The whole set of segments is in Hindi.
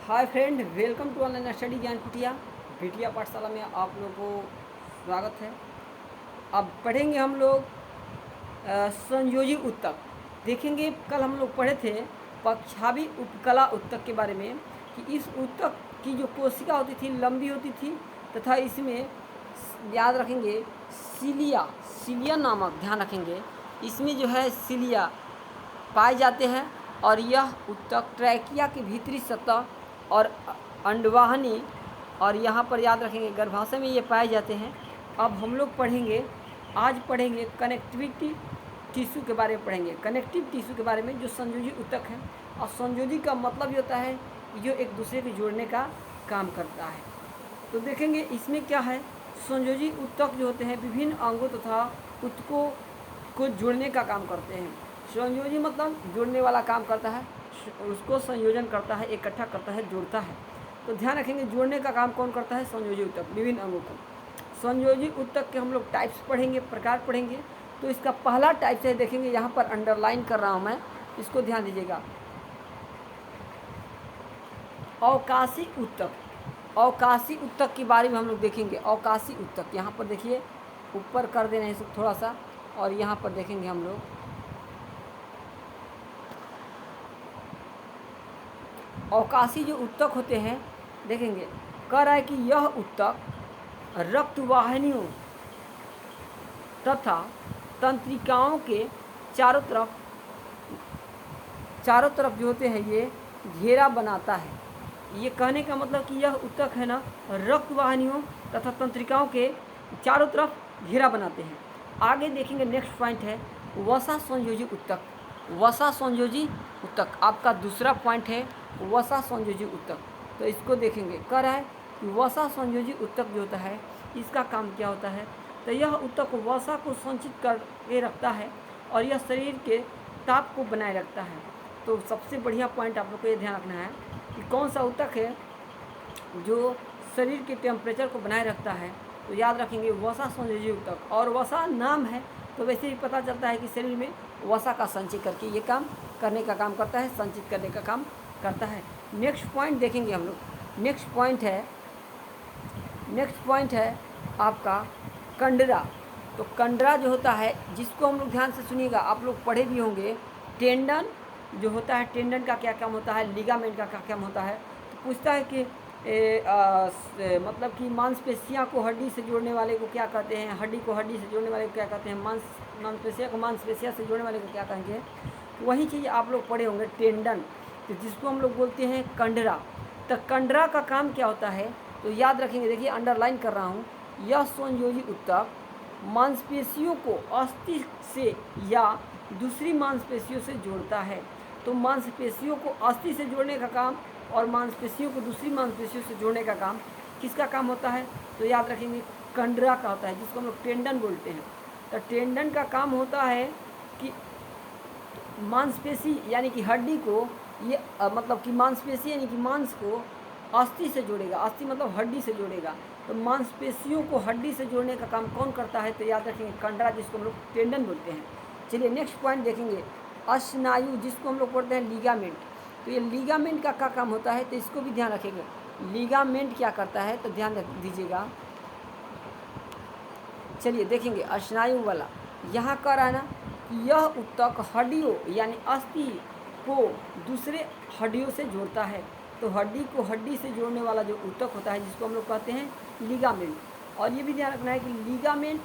Hi friend, welcome to online study Gyan Kutiya बिटिया पाठशाला में आप लोगों को स्वागत है। अब पढ़ेंगे हम लोग संयोजी उत्तक। देखेंगे कल हम लोग पढ़े थे पक्षावी उपकला उत्तक के बारे में कि इस उत्तक की जो कोशिका होती थी लंबी होती थी तथा इसमें याद रखेंगे सिलिया सिलिया नामक ध्यान रखेंगे इसमें जो है सिलिया पाए जाते हैं और यह उत्तक ट्रैकिया की भीतरी सतह और अंडवाहिनी और यहाँ पर याद रखेंगे गर्भाशय में ये पाए जाते हैं। अब हम लोग आज पढ़ेंगे कनेक्टिविटी टिश्यू के बारे में पढ़ेंगे, कनेक्टिव टिश्यू के बारे में जो संयोजी उत्तक है। और संयोजी का मतलब ये होता है जो एक दूसरे को जोड़ने का काम करता है। तो देखेंगे इसमें क्या है, संयोजी उत्तक जो होते हैं विभिन्न अंगों तथा उत्तकों को जोड़ने का काम करते हैं। संयोजी मतलब जोड़ने वाला काम करता है, उसको संयोजन करता है, इकट्ठा करता है, जोड़ता है। तो ध्यान रखेंगे जोड़ने का काम कौन करता है, संयोजी उत्तक विभिन्न अंगों को। संयोजी उत्तक के हम लोग टाइप्स पढ़ेंगे, प्रकार पढ़ेंगे। तो इसका पहला टाइप से देखेंगे, यहाँ पर अंडरलाइन कर रहा हूँ मैं, इसको ध्यान दीजिएगा। अवकाशी उत्तक, अवकाशी उत्तक के बारे में हम लोग देखेंगे। अवकाशी उत्तक यहाँ पर देखिए, ऊपर कर देना है थोड़ा सा, और यहाँ पर देखेंगे हम लोग अवकाशी जो उत्तक होते हैं। देखेंगे कह रहा है कि यह उत्तक रक्तवाहिनियों तथा तंत्रिकाओं के चारों तरफ जो होते हैं ये घेरा बनाता है। ये कहने का मतलब कि यह उत्तक है ना, रक्तवाहिनियों तथा तंत्रिकाओं के चारों तरफ घेरा बनाते हैं। आगे देखेंगे नेक्स्ट पॉइंट है वसा संयोजी उत्तक। वसा संयोजी उत्तक आपका दूसरा पॉइंट है, वसा संयोजी उत्तक। तो इसको देखेंगे, कह रहा है कि वसा संयोजी उत्तक जो होता है इसका काम क्या होता है। तो यह उत्तक वसा को संचित करके रखता है और यह शरीर के ताप को बनाए रखता है। तो सबसे बढ़िया पॉइंट आप लोग को ये ध्यान रखना है कि कौन सा उत्तक है जो शरीर के टेम्परेचर को बनाए रखता है। तो याद रखेंगे वसा संयोजी उत्तक। और वसा नाम है तो वैसे ही पता चलता है कि शरीर में वसा का संचय करके ये काम करने का काम करता है, संचित करने का काम करता है। नेक्स्ट पॉइंट देखेंगे हम लोग। नेक्स्ट पॉइंट है आपका कंडरा। तो कंडरा जो होता है जिसको हम लोग ध्यान से सुनिएगा, आप लोग पढ़े भी होंगे। टेंडन जो होता है, टेंडन का क्या काम होता है, लिगामेंट का क्या काम होता है। तो पूछता है कि मतलब कि मांसपेशियाँ को हड्डी से जोड़ने वाले को क्या कहते हैं, हड्डी को हड्डी से जोड़ने वाले को क्या कहते हैं, मांसपेशिया को मांसपेशिया से जोड़ने वाले को क्या कहेंगे। वही चीज़ आप लोग पढ़े होंगे टेंडन, तो जिसको हम लोग बोलते हैं कंडरा। तो कंडरा का काम क्या होता है तो याद रखेंगे, देखिए अंडरलाइन कर रहा हूँ। यह संयोजी उत्तक मांसपेशियों को अस्थि से या दूसरी मांसपेशियों से जोड़ता है। तो मांसपेशियों को अस्थि से जोड़ने का काम और मांसपेशियों को दूसरी मांसपेशियों से जोड़ने का काम किसका काम होता है तो याद रखेंगे कंडरा का होता है, जिसको हम लोग टेंडन बोलते हैं। तो टेंडन का काम होता है कि मांसपेशी यानी कि हड्डी को ये मतलब कि मांसपेशी यानी कि मांस को अस्थि से जोड़ेगा। अस्थि मतलब हड्डी से जोड़ेगा। तो मांसपेशियों को हड्डी से जोड़ने का काम कौन करता है तो याद रखेंगे कंडरा, जिसको हम लोग टेंडन बोलते हैं। चलिए नेक्स्ट पॉइंट देखेंगे स्नायु, जिसको हम लोग बोलते हैं लिगामेंट। तो ये लिगामेंट का क्या काम होता है तो इसको भी ध्यान रखेंगे। लिगामेंट क्या करता है तो ध्यान रख दीजिएगा। चलिए देखेंगे स्नायु वाला, यहाँ कह रहा है ना कि यह उत्तक हड्डियों यानी अस्थि को दूसरे हड्डियों से जोड़ता है। तो हड्डी को हड्डी से जोड़ने वाला जो उत्तक होता है जिसको हम लोग कहते हैं लिगामेंट। और ये भी ध्यान रखना है कि लिगामेंट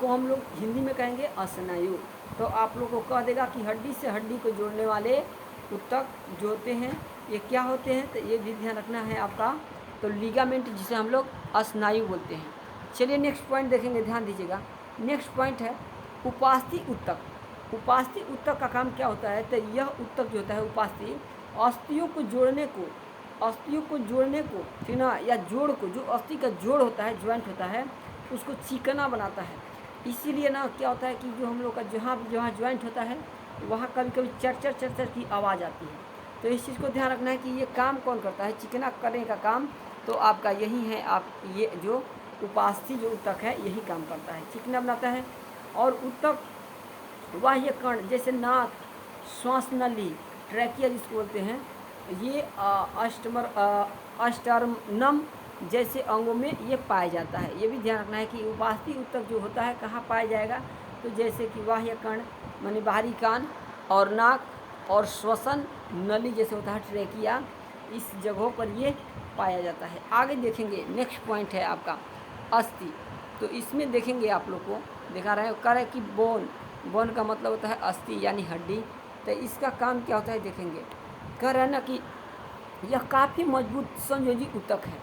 को हम लोग हिंदी में कहेंगे स्नायु। तो आप लोग को कह देगा कि हड्डी से हड्डी को जोड़ने वाले उत्तक जो होते हैं ये क्या होते हैं, तो ये भी ध्यान रखना है आपका। तो लिगामेंट जिसे हम लोग स्नायु बोलते हैं। चलिए नेक्स्ट पॉइंट देखेंगे, ध्यान दीजिएगा। नेक्स्ट पॉइंट है उपास्थि उत्तक। उपास्थि उत्तक का काम क्या होता है तो यह उत्तक जो होता है उपास्थि अस्थियों को जोड़ने को ठीक ना, या जोड़ को, जो अस्थि का जोड़ होता है, ज्वाइंट होता है, उसको चिकना बनाता है। इसीलिए ना क्या होता है कि जो हम लोग का जहाँ ज्वाइंट होता है वहाँ कभी कभी चर की आवाज़ आती है। तो इस चीज़ को ध्यान रखना है कि ये काम कौन करता है, चिकना करने का काम तो आपका यही है। आप ये जो उपास्थि जो उत्तक है यही काम करता है, चिकना बनाता है। और उत्तक बाह्य कर्ण जैसे नाक, श्वास नली, ट्रैकिया जिसको बोलते हैं, ये अष्टर्नम जैसे अंगों में ये पाया जाता है। ये भी ध्यान रखना है कि उपास्थि ऊतक जो होता है कहाँ पाया जाएगा, तो जैसे कि बाह्य कर्ण माने बाहरी कान और नाक और श्वसन नली जैसे होता है ट्रेकिया, इस जगहों पर ये पाया जाता है। आगे देखेंगे नेक्स्ट पॉइंट है आपका अस्थि। तो इसमें देखेंगे आप लोग को दिखा रहे हैं, कह रहे हैं कि बोन का मतलब होता है अस्थि यानी हड्डी। तो इसका काम क्या होता है देखेंगे। कह रहे हैं ना कि यह काफ़ी मजबूत संयोजी ऊतक है।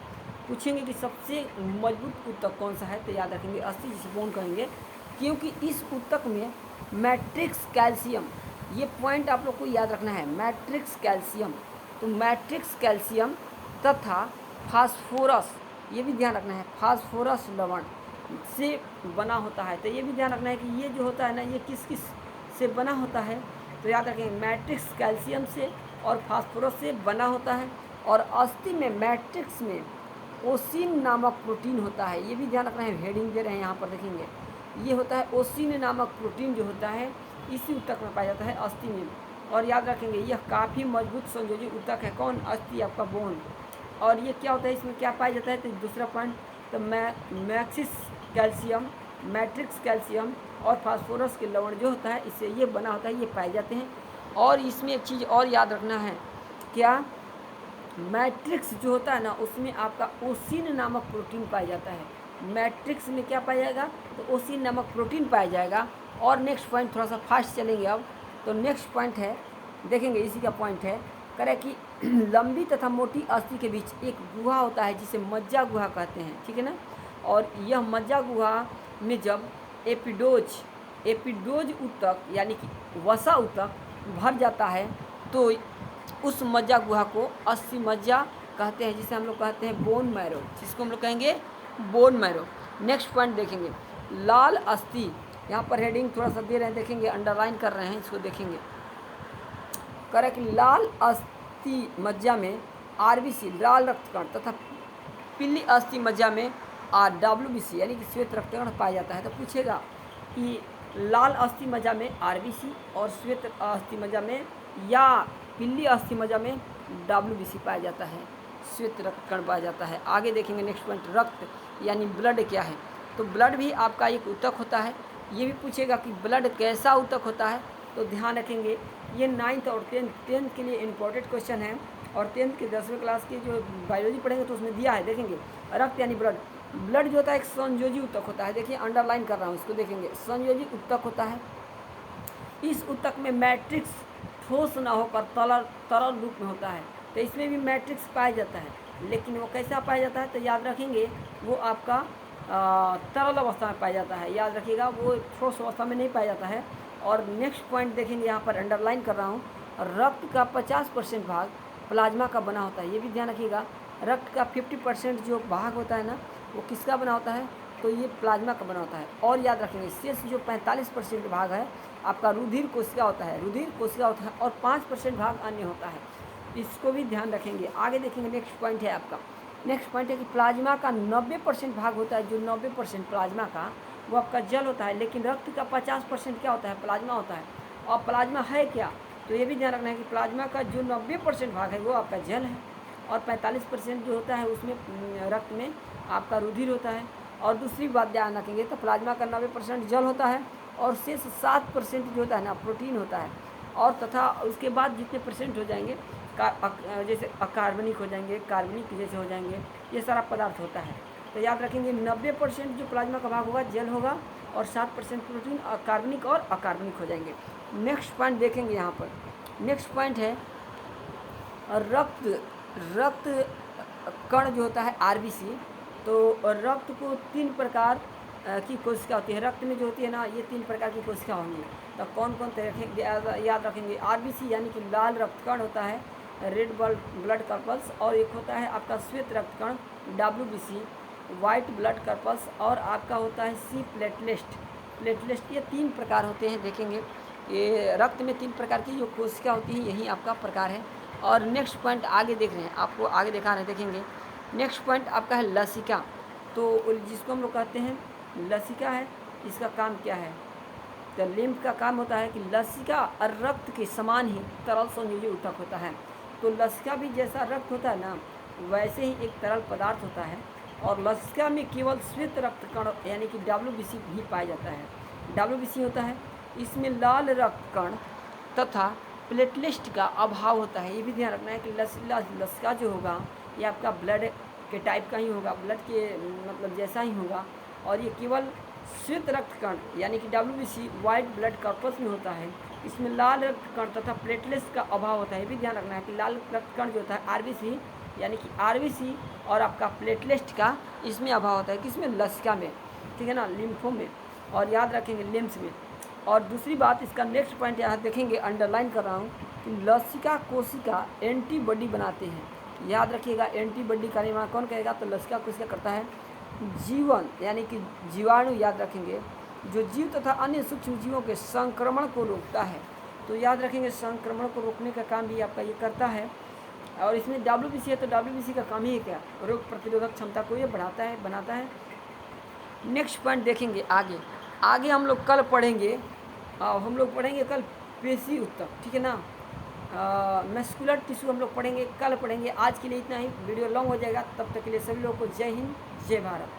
पूछेंगे कि सबसे मजबूत ऊतक कौन सा है, तो याद रखेंगे अस्थि जिसे बोन कहेंगे, क्योंकि इस ऊतक में मैट्रिक्स कैल्शियम, ये पॉइंट आप लोग को याद रखना है, मैट्रिक्स कैल्शियम। तो मैट्रिक्स कैल्शियम तथा फास्फोरस, ये भी ध्यान रखना है, फास्फोरस लवण से बना होता है। तो ये भी ध्यान रखना है कि ये जो होता है ना, ये किस किस से बना होता है, तो याद रखेंगे मैट्रिक्स कैल्शियम से और फास्फोरस से बना होता है। और अस्थि में मैट्रिक्स में ओसिन नामक प्रोटीन होता है, ये भी ध्यान रखना है, हेडिंग दे रहे हैं यहाँ पर देखेंगे, ये होता है ओसिन नामक प्रोटीन जो होता है इसी ऊतक में पाया जाता है अस्थि में। और याद रखेंगे यह काफ़ी मजबूत संयोजी ऊतक है, कौन, अस्थि आपका बोन। और ये क्या होता है, इसमें क्या पाया जाता है, तो दूसरा पॉइंट, तो मैक्सिस कैल्शियम, मैट्रिक्स कैल्शियम और फास्फोरस के लवण जो होता है इससे ये बना होता है, ये पाए जाते हैं। और इसमें एक चीज़ और याद रखना है, क्या, मैट्रिक्स जो होता है ना उसमें आपका ओसिन नामक प्रोटीन पाया जाता है। मैट्रिक्स में क्या पाया जाएगा, तो ओसिन नामक प्रोटीन पाया जाएगा। और नेक्स्ट पॉइंट थोड़ा सा फास्ट चलेंगे अब, तो नेक्स्ट पॉइंट है देखेंगे, इसी का पॉइंट है, करें कि लंबी तथा मोटी अस्थि के बीच एक गुहा होता है जिसे मज्जा गुहा कहते हैं, ठीक है ना। और यह मज्जा गुहा में जब एपिडोज ऊतक यानी कि वसा ऊतक भर जाता है तो उस मज्जा गुहा को अस्थि मज्जा कहते हैं, जिसे हम लोग कहते हैं बोन मैरो, जिसको हम लोग कहेंगे बोन मैरो। नेक्स्ट पॉइंट देखेंगे, लाल अस्थि, यहाँ पर हेडिंग थोड़ा सा दे रहे हैं, देखेंगे अंडरलाइन कर रहे हैं, इसको देखेंगे। करें कि लाल अस्थि मज्जा में आरबीसी लाल रक्तकण तथा पीली अस्थि मज्जा में डब्ल्यूबीसी यानी कि श्वेत रक्तकण पाया जाता है। तो पूछेगा कि लाल अस्थि मज्जा में आरबीसी और श्वेत अस्थि मज्जा में या पीली अस्थि मज्जा में डब्ल्यूबीसी पाया जाता है, श्वेत रक्तकण पाया जाता है। आगे देखेंगे नेक्स्ट पॉइंट, रक्त यानी ब्लड क्या है, तो ब्लड भी आपका एक ऊतक होता है। ये भी पूछेगा कि ब्लड कैसा ऊतक होता है, तो ध्यान रखेंगे ये 9th और 10th के लिए इम्पोर्टेंट क्वेश्चन है। और 10th के 10वीं क्लास की जो बायोलॉजी पढ़ेंगे तो उसमें दिया है, देखेंगे रक्त यानी ब्लड। ब्लड जो होता है एक संयोजी ऊतक होता है, देखिए अंडरलाइन कर रहा हूँ इसको, देखेंगे संयोजी ऊतक होता है। इस ऊतक में मैट्रिक्स ठोस ना होकर तरल रूप में होता है। तो इसमें भी मैट्रिक्स पाया जाता है, लेकिन वो कैसा पाया जाता है, तो याद रखेंगे वो आपका तरल अवस्था में पाया जाता है, याद रखिएगा, वो ठोस अवस्था में नहीं पाया जाता है। और नेक्स्ट पॉइंट देखेंगे, यहाँ पर अंडरलाइन कर रहा हूँ, रक्त का 50% भाग प्लाज्मा का बना होता है, ये भी ध्यान रखिएगा। रक्त का 50% जो भाग होता है ना, वो किसका बना होता है, तो ये प्लाज्मा का बना होता है। और याद रखेंगे शेष जो 45% भाग है आपका रुधिर कोशिका होता है, रुधिर कोशिका होता है, और 5% भाग अन्य होता है, इसको भी ध्यान रखेंगे। आगे देखेंगे नेक्स्ट पॉइंट है आपका, नेक्स्ट पॉइंट है कि प्लाज्मा का 90% भाग होता है, जो 90% प्लाज्मा का वो आपका जल होता है, लेकिन रक्त का 50% क्या होता है, प्लाज्मा होता है। और प्लाज्मा है क्या, तो ये भी ध्यान रखना है कि प्लाज्मा का जो 90% भाग है वो आपका जल है, और 45% जो होता है उसमें रक्त में आपका रुधिर होता है। और दूसरी बात ध्यान रखेंगे, तो प्लाज्मा का 90% जल होता है और शेष 7% जो होता है ना प्रोटीन होता है। और तथा उसके बाद जितने परसेंट हो जाएंगे जैसे अकार्बनिक हो जाएंगे, कार्बनिक जैसे हो जाएंगे, ये सारा पदार्थ होता है। तो याद रखेंगे 90% जो प्लाज्मा का भाग होगा जल होगा, और 7% प्रोटीन कार्बनिक और अकार्बनिक हो जाएंगे। नेक्स्ट पॉइंट देखेंगे, यहाँ पर नेक्स्ट पॉइंट है रक्त कण जो होता है आरबीसी। तो रक्त को 3 प्रकार की कोशिका होती है, रक्त में जो होती है ना ये 3 प्रकार की कोशिका होंगी। तो कौन कौन रखेंगे, याद रखेंगे, आरबीसी यानी कि लाल रक्तकण होता है, रेड ब्लड कर्पल्स, और एक होता है आपका श्वेत रक्तकण डब्ल्यूबीसी, वाइट ब्लड कर्पल्स, और आपका होता है सी प्लेटलेस्ट। ये 3 प्रकार होते हैं, देखेंगे ये रक्त में 3 प्रकार की जो कोशिका होती है, यही आपका प्रकार है। और नेक्स्ट पॉइंट आगे देख रहे हैं, आपको आगे दिखा रहे हैं, देखेंगे नेक्स्ट पॉइंट आपका है लसिका। तो जिसको हम लोग कहते हैं लसिका है, इसका काम क्या है, तो लिम्फ का काम होता है कि लसिका और रक्त के समान ही तरल संयोजी ऊतक होता है। तो लसिका भी जैसा रक्त होता है ना, वैसे ही एक तरल पदार्थ होता है, और लसिका में केवल श्वेत रक्त कण यानी कि WBC भी पाया जाता है। WBC होता है, इसमें लाल रक्त कण तथा प्लेटलेट का अभाव होता है। ये भी ध्यान रखना है कि लसिका जो होगा ये आपका ब्लड के टाइप का ही होगा, ब्लड के मतलब जैसा ही होगा, और ये केवल श्वेत रक्त कण यानी कि WBC वाइट ब्लड कॉर्पस में होता है। इसमें लाल रक्त कण तथा प्लेटलेट्स का अभाव होता है। ये भी ध्यान रखना है कि लाल रक्त कण जो होता है RBC यानी कि RBC और आपका प्लेटलेट का इसमें अभाव होता है, किसमें? लसिका में, ठीक है ना, लिम्फो में, और याद रखेंगे लिम्स में। और दूसरी बात, इसका नेक्स्ट पॉइंट यहाँ देखेंगे, अंडरलाइन कर रहा हूँ कि लसिका कोशिका एंटीबॉडी बनाते हैं। याद रखिएगा, एंटीबॉडी का निर्माण कौन करेगा? तो लसिका कोशिका करता है। जीवन यानी कि जीवाणु, याद रखेंगे, जो जीव तथा अन्य सूक्ष्म जीवों के संक्रमण को रोकता है। तो याद रखेंगे, संक्रमण को रोकने का काम भी आपका ये करता है। और इसमें WBC है तो WBC का काम ही है क्या? रोग प्रतिरोधक क्षमता को ये बढ़ाता है, बनाता है। नेक्स्ट पॉइंट देखेंगे आगे हम लोग कल पढ़ेंगे, कल पेशी ऊतक, ठीक है ना, मस्कुलर टिश्यू हम लोग पढ़ेंगे, कल पढ़ेंगे। आज के लिए इतना ही, वीडियो लॉन्ग हो जाएगा। तब तक के लिए सभी लोगों को जय हिंद, जय भारत।